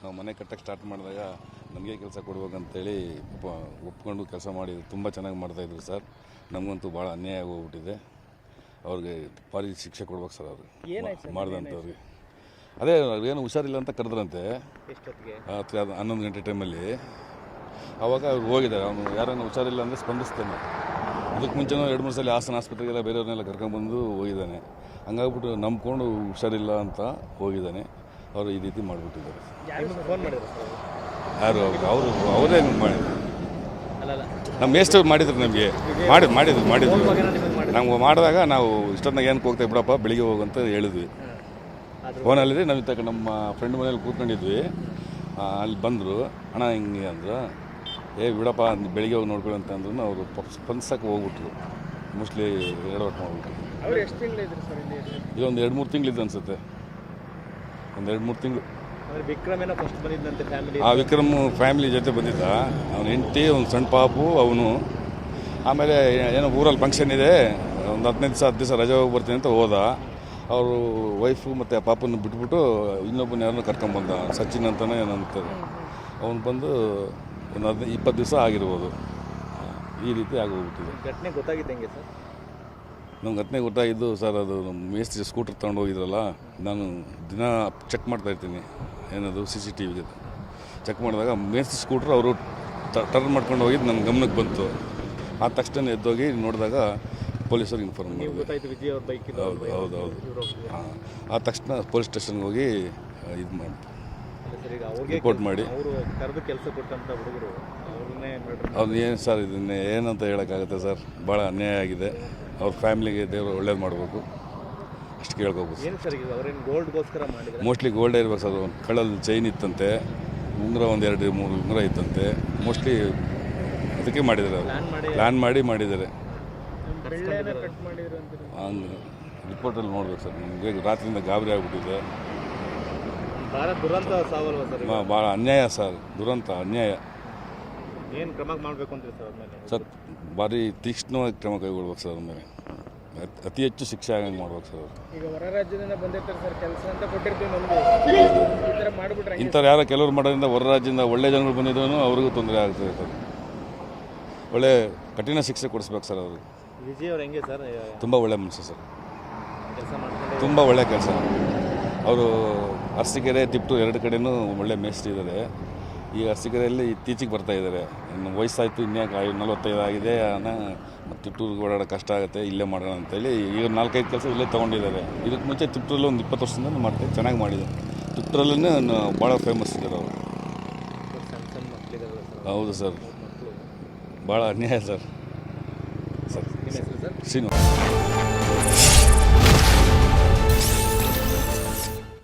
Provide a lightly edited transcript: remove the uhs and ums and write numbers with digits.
ನಾವು ಮನೆ ಕಟ್ಟಕ್ಕೆ ಸ್ಟಾರ್ಟ್ ಮಾಡಿದಾಗ ನಮಗೆ ಕೆಲಸ ಕೊಡ್ಬೇಕಂತೇಳಿ ಒಪ್ಕೊಂಡು ಕೆಲಸ ಮಾಡಿ ತುಂಬ ಚೆನ್ನಾಗಿ ಮಾಡ್ತಾಯಿದ್ರು ಸರ್. ನಮಗಂತೂ ಭಾಳ ಅನ್ಯಾಯ ಆಗೋಗ್ಬಿಟ್ಟಿದೆ. ಅವ್ರಿಗೆ ಭಾರಿ ಶಿಕ್ಷೆ ಕೊಡ್ಬೇಕು ಸರ್. ಅವ್ರಿಗೆ ಮಾಡಿದಂಥವ್ರಿಗೆ ಅದೇ ಏನು ಹುಷಾರಿಲ್ಲ ಅಂತ ಕರೆದ್ರಂತೆ ರಾತ್ರಿ 11 ಗಂಟೆ ಟೈಮಲ್ಲಿ. ಆವಾಗ ಅವ್ರು ಹೋಗಿದ್ದಾರೆ. ಅವನು ಯಾರನ್ನು ಹುಷಾರಿಲ್ಲ ಅಂದರೆ ಸ್ಪಂದಿಸ್ತೇನೆ. ಇದಕ್ಕೆ ಮುಂಚೆನೂ 2-3 ಸಲ ಹಾಸನ ಆಸ್ಪತ್ರೆಗೆಲ್ಲ ಬೇರೆಯವ್ರನ್ನೆಲ್ಲ ಕರ್ಕೊಂಡ್ಬಂದು ಹೋಗಿದ್ದಾನೆ. ಹಂಗಾಗ್ಬಿಟ್ಟು ನಂಬ್ಕೊಂಡು ಹುಷಾರಿಲ್ಲ ಅಂತ ಹೋಗಿದ್ದಾನೆ. ಅವರು ಈ ರೀತಿ ಮಾಡಿಬಿಟ್ಟಿದ್ದಾರೆ. ಯಾರು ಅವರೇ ಮಾಡಿದ್ರು. ನಮ್ಮ ಎಷ್ಟು ಮಾಡಿದ್ರು ನಮಗೆ ಮಾಡಿದ್ರು ನಾವು ಮಾಡಿದಾಗ ನಾವು ಇಷ್ಟೊಂದಾಗ ಏನಕ್ಕೆ ಹೋಗ್ತೇವೆ ಬಿಡಪ್ಪ ಬೆಳಿಗ್ಗೆ ಹೋಗಂತ ಹೇಳಿದ್ವಿ. ಫೋನಲ್ಲಿ ನಾವು ಇತ್ತ ನಮ್ಮ ಫ್ರೆಂಡ್ ಮನೇಲಿ ಕೂತ್ಕೊಂಡಿದ್ವಿ. ಅಲ್ಲಿ ಬಂದರು, ಅಣ್ಣ ಹಿಂಗೆ ಅಂದರು. ಬಿಡಪ್ಪ ಬೆಳಿಗ್ಗೆ ಹೋಗಿ ನೋಡ್ಕೊಳ್ಳಿ ಅಂತ ಅಂದ್ರೂ ಅವರು ಸ್ಪಂದಿಸಕ್ಕೆ ಹೋಗ್ಬಿಟ್ರು. ಮೋಸ್ಟ್ಲಿ ಎಡವಟ್ಟು ಮಾಡಿಬಿಟ್ರು. ಈಗ ಒಂದು 2-3 ತಿಂಗಳಿದ್ದು ಅನಿಸುತ್ತೆ. ಒಂದು 2-3 ತಿಂಗಳು. ವಿಕ್ರಮ್ ಫ್ಯಾಮಿಲಿ ಜೊತೆ ಬಂದಿದ್ದ. ಅವನ ಹೆಂಡತಿ, ಒಂದು ಸಣ್ಣ ಪಾಪು, ಅವನು. ಆಮೇಲೆ ಏನೋ ಊರಲ್ಲಿ ಫಂಕ್ಷನ್ ಇದೆ, ಒಂದು 15 ದಿವಸ ರಜೆ ಹೋಗಿ ಬರ್ತೀನಿ ಅಂತ ಹೋದ. ಅವರು ವೈಫು ಮತ್ತು ಆ ಪಾಪನ್ನು ಬಿಟ್ಬಿಟ್ಟು ಇನ್ನೊಬ್ಬನ ಯಾರನ್ನೂ ಕರ್ಕೊಂಬಂದ, ಸಚಿನ್ ಅಂತಲೇ ಏನೋ ಅಂತಾರೆ. ಅವನು ಬಂದು ಒಂದು 20 ದಿವಸ ಆಗಿರ್ಬೋದು. ಈ ರೀತಿ ಆಗೋಗ್ಬಿಟ್ಟಿದೆ. ಘಟನೆ ಗೊತ್ತಾಗಿದೆ ಹೆಂಗೆ ಸರ್? ನಮ್ಗೆ ಘಟನೆ ಗೊತ್ತಾಗಿದ್ದು ಸರ್, ಅದು ನಮ್ಮ ಮೇಸ್ತ್ರಿ ಸ್ಕೂಟರ್ ತೊಗೊಂಡು ಹೋಗಿದ್ರಲ್ಲ, ನಾನು ದಿನ ಚೆಕ್ ಮಾಡ್ತಾಯಿರ್ತೀನಿ. ಏನದು CCTV ಚೆಕ್ ಮಾಡಿದಾಗ ಮೇಸ್ತ್ರಿ ಸ್ಕೂಟ್ರ್ ಅವರು ಟರ್ನ್ ಮಾಡ್ಕೊಂಡು ಹೋಗಿದ್ದು ನನ್ನ ಗಮನಕ್ಕೆ ಬಂತು. ಆ ತಕ್ಷಣ ಎದ್ದೋಗಿ ನೋಡಿದಾಗ ಪೊಲೀಸರಿಗೆ ಇನ್ಫಾರ್ಮ್ ಮಾಡಿದೆ. ಹೌದು. ಆ ತಕ್ಷಣ ಪೊಲೀಸ್ ಸ್ಟೇಷನ್ಗೆ ಹೋಗಿ ಇದು ಮಾಡಿ ರಿಪೋರ್ಟ್ ಮಾಡಿ. ಅವ್ರು ಏನು ಸರ್, ಇದನ್ನೇ ಏನಂತ ಹೇಳೋಕ್ಕಾಗುತ್ತೆ ಸರ್. ಭಾಳ ಅನ್ಯಾಯ ಆಗಿದೆ. ಅವ್ರ ಫ್ಯಾಮಿಲಿಗೆ ದೇವರು ಒಳ್ಳೇದು ಮಾಡಬೇಕು, ಅಷ್ಟು ಕೇಳ್ಕೋಬೋದು. ಮೋಸ್ಟ್ಲಿ ಗೋಲ್ಡೇ ಇರ್ಬೇಕು ಸರ್. ಒಂದು ಕಳ್ಳಲ್ಲಿ ಚೈನ್ ಇತ್ತಂತೆ, ಉಂಗುರ ಒಂದು 2-3 ಉಂಗುರ ಇತ್ತಂತೆ. ಮೋಸ್ಟ್ಲಿ ಅದಕ್ಕೆ ಮಾಡಿದ್ದಾರೆ. ಅವರು ಪ್ಲ್ಯಾನ್ ಮಾಡಿದ್ದಾರೆ. ಹಂಗೆ ರಿಪೋರ್ಟಲ್ಲಿ ನೋಡ್ಬೇಕು ಸರ್. ನಮಗೆ ರಾತ್ರಿಯಿಂದ ಗಾಬರಿ ಆಗಿಬಿಟ್ಟಿದೆ. ಭಾಳ ಅನ್ಯಾಯ ಸರ್, ದುರಂತ ಅನ್ಯಾಯ. ಏನು ಕ್ರಮ ಮಾಡಬೇಕು ಅಂತ ಸರ್? ಭಾರಿ ತೀಕ್ಷ್ಣವಾಗಿ ಕ್ರಮ ಕೈಗೊಳ್ಬೇಕು ಸರ್. ಮೇಲೆ ಅತಿ ಹೆಚ್ಚು ಶಿಕ್ಷೆ ಆಗಂಗೆ ಮಾಡ್ಬೇಕು ಸರ್. ಈಗ ಹೊರ ರಾಜ್ಯದಿಂದ ಬಂದಿರ್ತಾರೆ ಸರ್, ಕೆಲಸ ಅಂತ ಕೊಟ್ಟಿರ್ತೀವಿ ನಮಗೆ. ಇಂಥವ್ರು ಯಾರೋ ಕೆಲವ್ರು ಮಾಡೋದ್ರಿಂದ ಹೊರ ರಾಜ್ಯದಿಂದ ಒಳ್ಳೆ ಜನಗಳು ಬಂದಿದ್ದೂ ಅವ್ರಿಗೂ ತೊಂದರೆ ಆಗ್ತದೆ ಸರ್. ಒಳ್ಳೆ ಕಠಿಣ ಶಿಕ್ಷೆ ಕೊಡಿಸ್ಬೇಕು ಸರ್ ಅವ್ರಿಗೆ. ವಿಜಯ್ ಅವ್ರು ಹೆಂಗೆ ಸರ್? ತುಂಬ ಒಳ್ಳೆ ಮನುಷ್ಯ ಸರ್, ಕೆಲಸ ಮಾಡ್ತಾರೆ, ತುಂಬ ಒಳ್ಳೆ ಕೆಲಸ. ಅವರು ಅರಸೀಕೆರೆ, ತಿಪ್ಟೂರು 2 ಕಡೆಯೂ ಒಳ್ಳೆ ಮೇಸ್ತ್ರಿ ಇದ್ದಾರೆ. ಈ ಅರಸೀಕೆರೆಯಲ್ಲಿ ಇತ್ತೀಚೆಗೆ ಬರ್ತಾ ಇದ್ದಾರೆ. ಇನ್ನು ವಯಸ್ಸಾಯಿತು, ಇನ್ಯಾಕೆ 45 ಆಗಿದೆ, ಮತ್ತು ತಿಪ್ಟೂರಿಗೆ ಓಡಾಡೋ ಕಷ್ಟ ಆಗುತ್ತೆ, ಇಲ್ಲೇ ಮಾಡೋಣ ಅಂತೇಳಿ ಈಗ 4-5 ಕೆಲಸ ಇಲ್ಲೇ ತೊಗೊಂಡಿದ್ದಾರೆ. ಇದಕ್ಕೆ ಮುಂಚೆ ತಿಪ್ಟೂರಲ್ಲಿ ಒಂದು 20 ವರ್ಷದಿಂದ ಮಾಡ್ತಾರೆ, ಚೆನ್ನಾಗಿ ಮಾಡಿದ್ದಾರೆ. ತಿಪ್ಟೂರಲ್ಲೇ ಭಾಳ ಫೇಮಸ್ ಇದ್ದಾರೆ ಅವರು. ಹೌದು ಸರ್, ಭಾಳ ಅನ್ಯಾಯ ಸರ್. ಶ್ರೀನಿವಾಸ್.